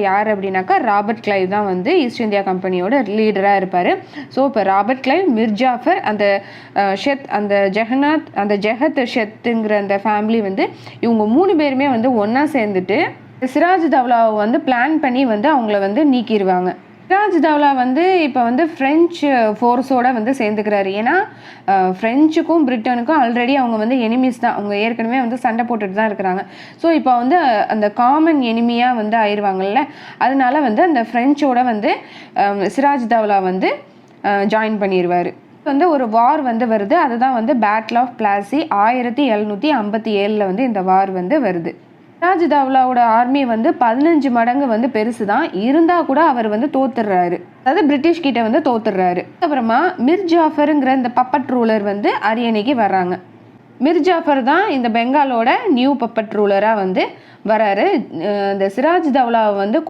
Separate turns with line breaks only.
யார் அப்படின்னாக்கா Robert Clive தான் வந்து ஈஸ்ட் இந்தியா கம்பெனியோட லீடராக இருப்பார். ஸோ இப்போ ராபர்ட் கிளைவ், மிர் ஜாஃபர், அந்த ஷெத், அந்த ஜெகநாத், அந்த ஜெகத் ஷெத்துங்கிற அந்த ஃபேமிலி வந்து இவங்க 3 பேருமே வந்து ஒன்றா சேர்ந்துட்டு சிராஜ் தௌலாவை வந்து பிளான் பண்ணி வந்து அவங்கள வந்து நீக்கிடுவாங்க. சிராஜ் தௌலா வந்து இப்போ வந்து ஃப்ரெஞ்சு ஃபோர்ஸோடு வந்து சேர்ந்துக்கிறாரு. ஏன்னா ஃப்ரெஞ்சுக்கும் பிரிட்டனுக்கும் ஆல்ரெடி அவங்க வந்து எனிமீஸ் தான். அவங்க ஏற்கனவே வந்து சண்டை போட்டுட்டு தான் இருக்கிறாங்க. ஸோ இப்போ வந்து அந்த காமன் எனிமியாக வந்து ஆயிடுவாங்கல்ல, அதனால வந்து அந்த ஃப்ரெஞ்சோட வந்து சிராஜ் தௌலா வந்து ஜாயின் பண்ணிடுவார். வந்து ஒரு வார் வந்து வருது. அதுதான் வந்து பேட்டில் ஆஃப் பிளாசி 1757 வந்து இந்த வார் வந்து வருது. சிராஜ் தௌலாவோட ஆர்மி வந்து 15 மடங்கு வந்து பெருசு தான். இருந்தால் கூட அவர் வந்து தோத்துடுறாரு. அதாவது பிரிட்டிஷ் கிட்ட வந்து தோத்துடுறாரு. அப்புறமா மிர் ஜாஃபருங்கிற இந்த பப்பட் ரூலர் வந்து அரியணைக்கு வர்றாங்க. மிர் ஜாஃபர் தான் இந்த பெங்காலோட நியூ பப்பட் ரூலராக வந்து வராரு. இந்த சிராஜ் தௌலாவை வந்து